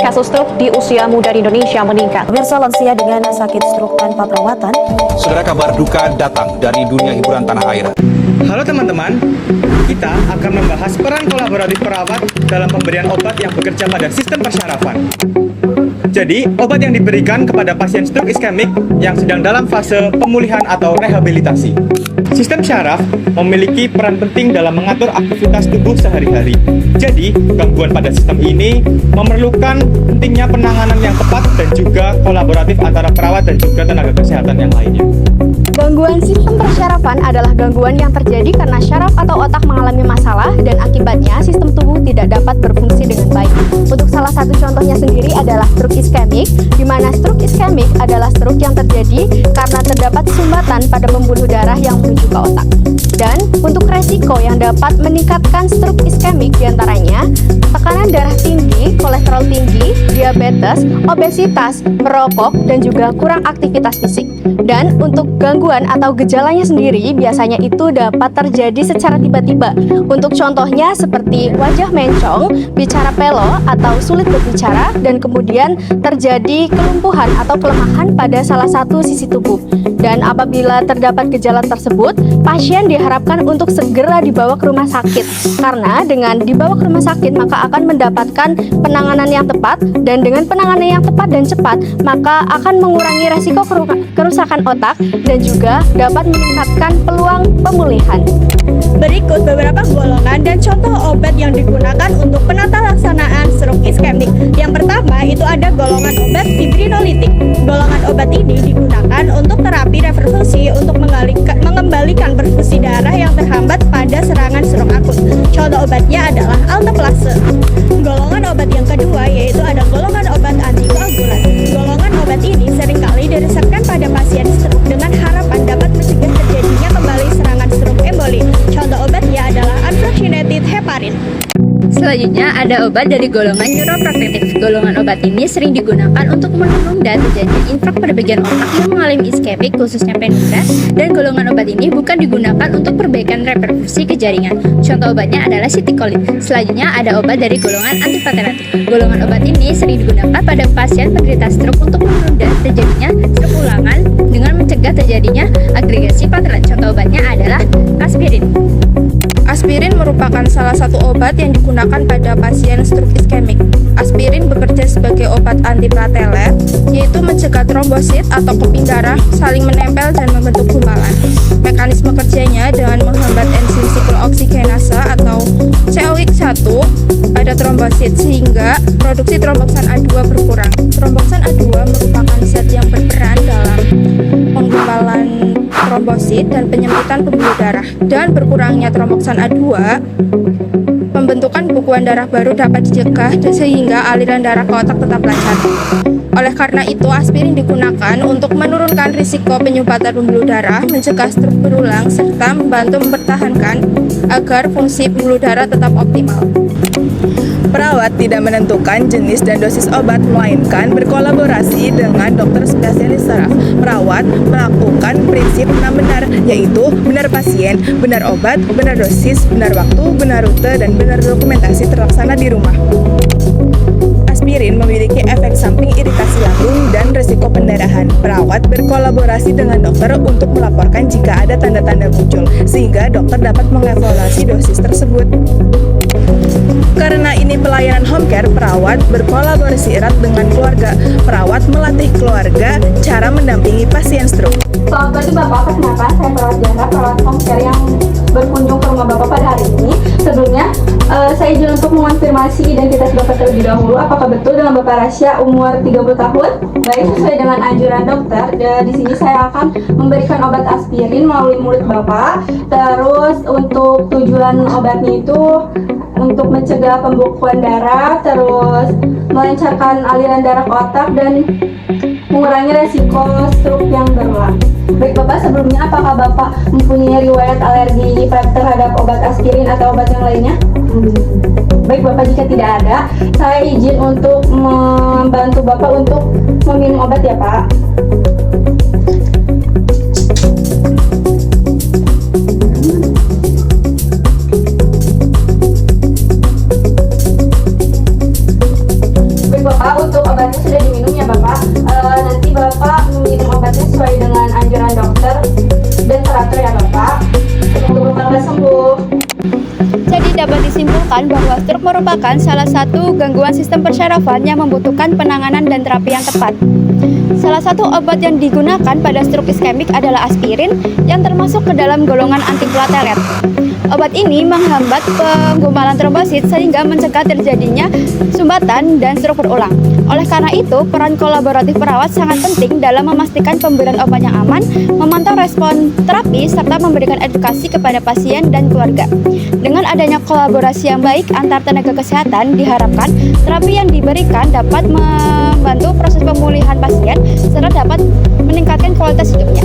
kasus stroke di usia muda di Indonesia meningkat. Pemirsa, lansia dengan sakit stroke tanpa perawatan. Saudara, kabar duka datang dari dunia hiburan tanah air. Halo teman-teman, kita akan membahas peran kolaboratif perawat dalam pemberian obat yang bekerja pada sistem persyarafan. Jadi, obat yang diberikan kepada pasien stroke iskemik yang sedang dalam fase pemulihan atau rehabilitasi. Sistem syaraf memiliki peran penting dalam mengatur aktivitas tubuh sehari-hari. Jadi, gangguan pada sistem ini memerlukan pentingnya penanganan yang tepat dan juga kolaboratif antara perawat dan juga tenaga kesehatan yang lainnya. Gangguan sistem persyarafan adalah gangguan yang terjadi karena syaraf atau otak mengalami masalah dan akibatnya sistem tubuh tidak dapat berfungsi dengan baik. Untuk salah satu contohnya sendiri adalah stroke iskemik, di mana stroke iskemik adalah stroke yang terjadi karena terdapat sumbatan pada pembuluh darah yang menuju ke otak. Dan untuk resiko yang dapat meningkatkan stroke iskemik diantaranya tekanan darah tinggi, kolesterol tinggi, diabetes, obesitas, merokok, dan juga kurang aktivitas fisik. Dan untuk gangguan atau gejalanya sendiri biasanya itu dapat terjadi secara tiba-tiba. Untuk contohnya seperti wajah mencong, bicara pelo atau sulit berbicara, dan kemudian terjadi kelumpuhan atau kelemahan pada salah satu sisi tubuh. Dan apabila terdapat gejala tersebut, pasien diharapkan untuk segera dibawa ke rumah sakit. Karena dengan dibawa ke rumah sakit maka akan mendapatkan penanganan yang tepat, dan dengan penanganan yang tepat dan cepat maka akan mengurangi resiko kerusakan otak dan juga dapat meningkatkan peluang pemulihan. Berikut beberapa golongan dan contoh obat yang digunakan untuk penata laksanaan stroke iskemik. Yang pertama itu ada golongan obat fibrinolitik. Golongan obat ini digunakan untuk terapi reperfusi untuk mengembalikan perfusi darah yang terhambat pada serangan stroke akut. Contoh obatnya adalah alteplase. Golongan obat yang kedua yaitu ada golongan obat antikoagulan. Golongan obat ini seringkali diresepkan pada pasien stroke dengan harapan dapat mencegah terjadinya kembali serangan stroke emboli. Contoh obatnya adalah unfractionated heparin. Selanjutnya ada obat dari golongan neuroprotektif. Golongan obat ini sering digunakan untuk menunda terjadinya infrak pada bagian otak yang mengalami iskemik, khususnya penumbra, dan golongan obat ini bukan digunakan untuk perbaikan reperfusi ke jaringan. Contoh obatnya adalah sitikolin. Selanjutnya ada obat dari golongan antiplateletik. Golongan obat ini sering digunakan pada pasien penderita stroke untuk menunda terjadinya stroke ulangan dengan mencegah terjadinya agregasi platelet. Contoh obatnya adalah aspirin. Aspirin merupakan salah satu obat yang digunakan pada pasien stroke iskemik. Aspirin bekerja sebagai obat antiplatelet, yaitu mencegah trombosit atau keping darah saling menempel dan membentuk gumpalan. Mekanisme kerjanya dengan menghambat enzim siklooksigenase atau COX1 pada trombosit sehingga produksi tromboksan A2 berkurang. Tromboksan A2 merupakan zat yang berperan dalam penggumpalan trombosit dan penyempitan pembuluh darah. Dan berkurangnya tromboksan A2, pembentukan bukuan darah baru dapat dicegah sehingga aliran darah ke otak tetap lancar. Oleh karena itu, aspirin digunakan untuk menurunkan risiko penyumbatan pembuluh darah, mencegah stroke berulang, serta membantu mempertahankan agar fungsi pembuluh darah tetap optimal. Perawat tidak menentukan jenis dan dosis obat, melainkan berkolaborasi dengan dokter spesialis saraf. Perawat melakukan prinsip 6 benar, yaitu benar pasien, benar obat, benar dosis, benar waktu, benar rute, dan benar dokumentasi terlaksana di rumah. Aspirin memiliki efek samping iritasi lambung dan risiko pendarahan. Perawat berkolaborasi dengan dokter untuk melaporkan jika ada tanda-tanda muncul, sehingga dokter dapat mengevaluasi dosis tersebut. Karena ini pelayanan home care, perawat berkolaborasi erat dengan keluarga. Perawat melatih keluarga cara mendampingi pasien stroke. Selamat pagi Bapak, perkenalkan saya perawat Jana, perawat home care yang berkunjung ke rumah Bapak pada hari ini. Sebelumnya, saya izin untuk mengonfirmasi identitas Bapak terlebih dahulu. Apakah betul dengan Bapak Rasya umur 30 tahun? Baik, sesuai dengan anjuran dokter, di sini saya akan memberikan obat aspirin melalui mulut Bapak. Terus untuk tujuan obatnya itu untuk mencegah pembekuan darah, terus melancarkan aliran darah ke otak, dan mengurangi resiko stroke yang berulang. Baik Bapak, sebelumnya apakah Bapak mempunyai riwayat alergi terhadap obat aspirin atau obat yang lainnya? Baik Bapak, jika tidak ada, saya izin untuk membantu Bapak untuk meminum obat ya Pak. obatnya sudah diminum ya Bapak. Nanti Bapak meminum obatnya sesuai dengan anjuran dokter dan teratur ya Bapak. Semoga Bapak sembuh. Jadi dapat disimpulkan bahwa stroke merupakan salah satu gangguan sistem persyarafan yang membutuhkan penanganan dan terapi yang tepat. Salah satu obat yang digunakan pada stroke iskemik adalah aspirin yang termasuk ke dalam golongan antiplatelet. Obat ini menghambat penggumpalan trombosit sehingga mencegah terjadinya sumbatan dan stroke berulang. Oleh karena itu, peran kolaboratif perawat sangat penting dalam memastikan pemberian obat yang aman, memantau respon terapi, serta memberikan edukasi kepada pasien dan keluarga. Dengan adanya kolaborasi yang baik antar tenaga kesehatan, diharapkan terapi yang diberikan dapat membantu proses pemulihan pasien serta dapat meningkatkan kualitas hidupnya.